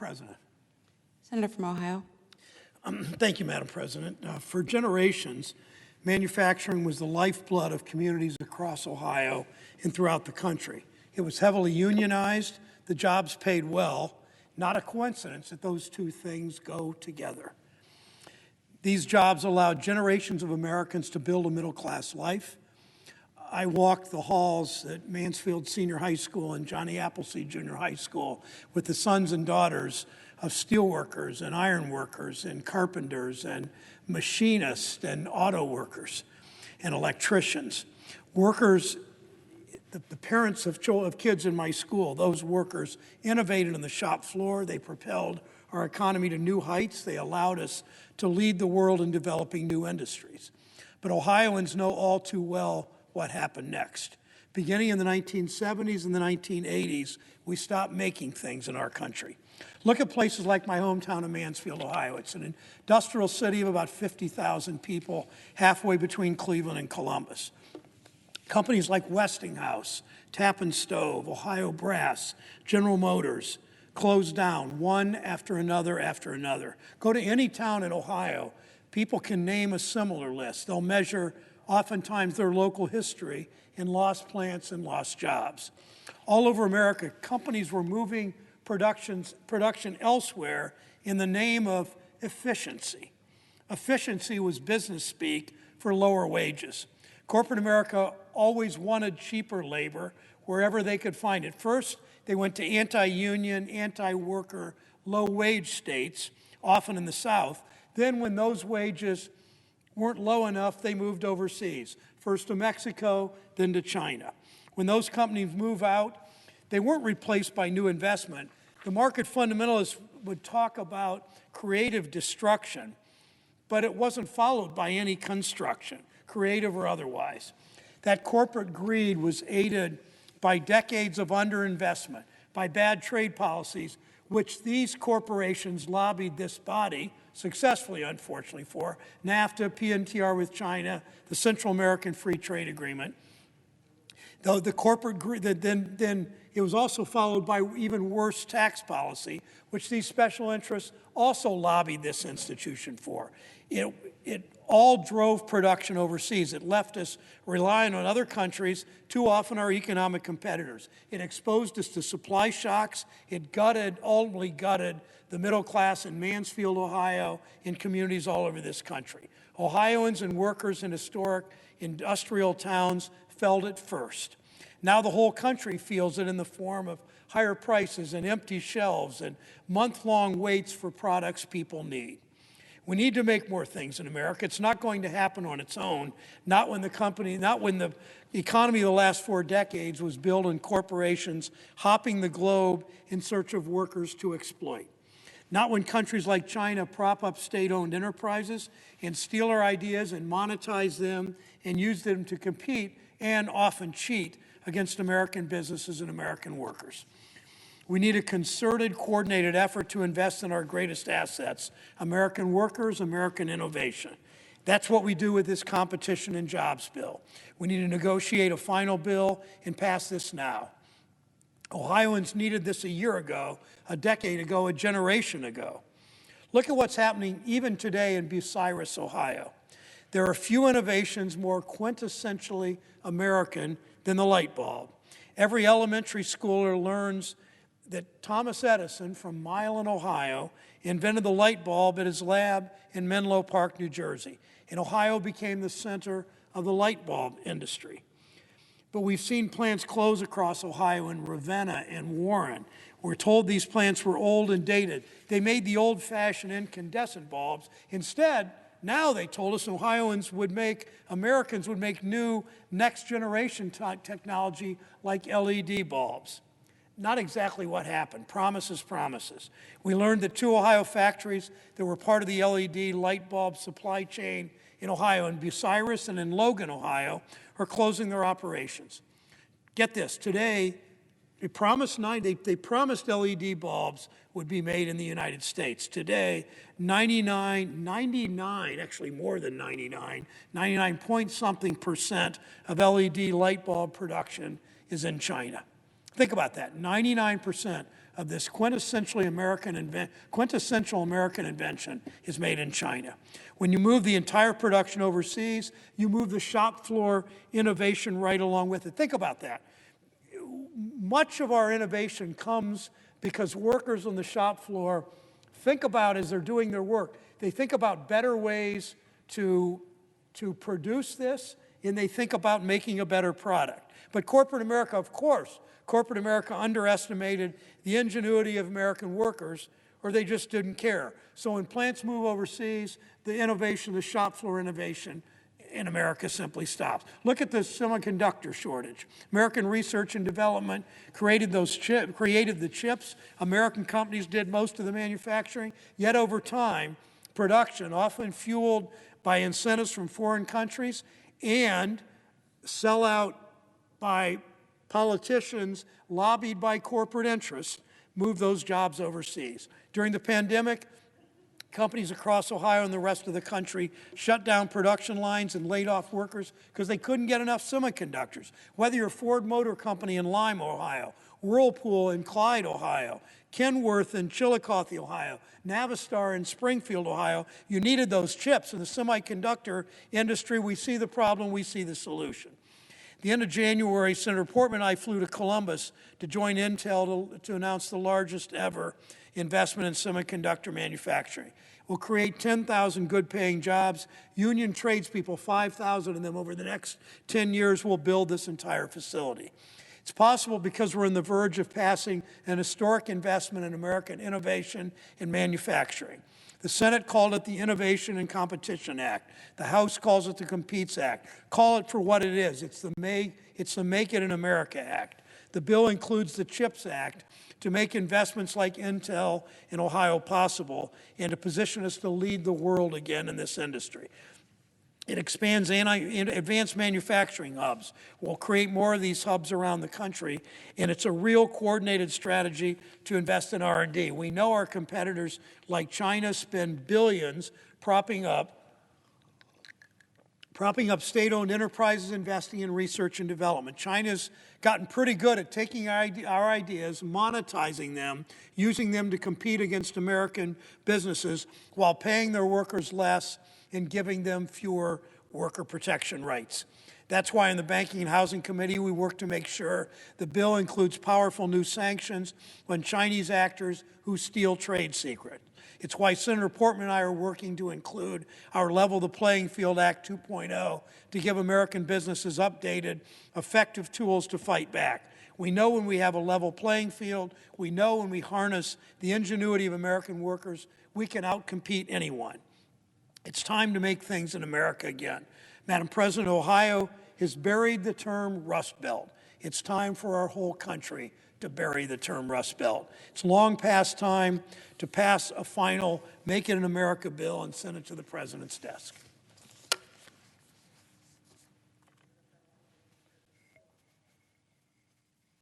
President. Senator from Ohio. Thank you, Madam President. For generations, manufacturing was the lifeblood of communities across Ohio and throughout the country. It was heavily unionized, the jobs paid well. Not a coincidence that those two things go together. These jobs allowed generations of Americans to build a middle-class life. I walked the halls at Mansfield Senior High School and Johnny Appleseed Junior High School with the sons and daughters of steelworkers and iron workers and carpenters and machinists and auto workers and electricians. Workers, the parents of kids in my school, those workers innovated on the shop floor. They propelled our economy to new heights. They allowed us to lead the world in developing new industries. But Ohioans know all too well what happened next. Beginning in the 1970s and the 1980s, we stopped making things in our country. Look at places like my hometown of Mansfield, Ohio. It's an industrial city of about 50,000 people, halfway between Cleveland and Columbus. Companies like Westinghouse, Tappan Stove, Ohio Brass, General Motors closed down one after another. Go to any town in Ohio, people can name a similar list. They'll measure oftentimes their local history in lost plants and lost jobs. All over America, companies were moving production elsewhere in the name of efficiency. Efficiency was business speak for lower wages. Corporate America always wanted cheaper labor wherever they could find it. First, they went to anti-union, anti-worker, low-wage states, often in the South. Then when those wages weren't low enough, they moved overseas, first to Mexico, then to China. When those companies move out, they weren't replaced by new investment. The market fundamentalists would talk about creative destruction, but it wasn't followed by any construction, creative or otherwise. That corporate greed was aided by decades of underinvestment, by bad trade policies, which these corporations lobbied this body, successfully, unfortunately, for NAFTA, PNTR with China, the Central American Free Trade Agreement. Though the corporate greed, then it was also followed by even worse tax policy, which these special interests also lobbied this institution for. It all drove production overseas. It left us relying on other countries, too often our economic competitors. It exposed us to supply shocks. It ultimately gutted the middle class in Mansfield, Ohio, in communities all over this country. Ohioans and workers in historic industrial towns felt it first. Now the whole country feels it in the form of higher prices and empty shelves and month-long waits for products people need. We need to make more things in America. It's not going to happen on its own, not when the economy of the last 4 decades was built on corporations hopping the globe in search of workers to exploit. Not when countries like China prop up state-owned enterprises and steal our ideas and monetize them and use them to compete and often cheat against American businesses and American workers. We need a concerted, coordinated effort to invest in our greatest assets, American workers, American innovation. That's what we do with this competition and jobs bill. We need to negotiate a final bill and pass this now. Ohioans needed this a year ago, a decade ago, a generation ago. Look at what's happening even today in Bucyrus, Ohio. There are few innovations more quintessentially American than the light bulb. Every elementary schooler learns that Thomas Edison from Milan, Ohio, invented the light bulb at his lab in Menlo Park, New Jersey. And Ohio became the center of the light bulb industry. But we've seen plants close across Ohio in Ravenna and Warren. We're told these plants were old and dated. They made the old-fashioned incandescent bulbs. Instead, now they told us Americans would make new next-generation technology like LED bulbs. Not exactly what happened. Promises. We learned that 2 Ohio factories that were part of the LED light bulb supply chain in Ohio, in Bucyrus and in Logan, Ohio, are closing their operations. Get this, today, they promised LED bulbs would be made in the United States. Today, 99, actually more than 99 point something percent of LED light bulb production is in China. Think about that, 99% of this quintessential American invention is made in China. When you move the entire production overseas, you move the shop floor innovation right along with it. Think about that. Much of our innovation comes because workers on the shop floor think about, as they're doing their work, they think about better ways to produce this, and they think about making a better product. But corporate America, of course, corporate America underestimated the ingenuity of American workers, or they just didn't care. So when plants move overseas, the innovation, the shop floor innovation in America simply stops. Look at the semiconductor shortage. American research and development created the chips. American companies did most of the manufacturing. Yet over time, production, often fueled by incentives from foreign countries and sellout by politicians lobbied by corporate interests, moved those jobs overseas. During the pandemic, companies across Ohio and the rest of the country shut down production lines and laid off workers because they couldn't get enough semiconductors. Whether you're Ford Motor Company in Lima, Ohio, Whirlpool in Clyde, Ohio, Kenworth in Chillicothe, Ohio, Navistar in Springfield, Ohio, you needed those chips. In the semiconductor industry, we see the problem, we see the solution. At the end of January, Senator Portman and I flew to Columbus to join Intel to announce the largest ever investment in semiconductor manufacturing. We'll create 10,000 good-paying jobs. Union tradespeople, 5,000 of them over the next 10 years, will build this entire facility. It's possible because we're on the verge of passing an historic investment in American innovation and manufacturing. The Senate called it the Innovation and Competition Act. The House calls it the Competes Act. Call it for what it is. It's the Make It in America Act. The bill includes the CHIPS Act to make investments like Intel in Ohio possible and to position us to lead the world again in this industry. It expands advanced manufacturing hubs. We'll create more of these hubs around the country, and it's a real coordinated strategy to invest in R&D. We know our competitors like China spend billions propping up state-owned enterprises investing in research and development. China's gotten pretty good at taking our ideas, monetizing them, using them to compete against American businesses while paying their workers less and giving them fewer worker protection rights. That's why in the Banking and Housing Committee, we work to make sure the bill includes powerful new sanctions on Chinese actors who steal trade secrets. It's why Senator Portman and I are working to include our Level the Playing Field Act 2.0 to give American businesses updated, effective tools to fight back. We know when we have a level playing field, we know when we harness the ingenuity of American workers, we can outcompete anyone. It's time to make things in America again. Madam President, Ohio has buried the term Rust Belt. It's time for our whole country to bury the term Rust Belt. It's long past time to pass a final Make It in America bill and send it to the President's desk.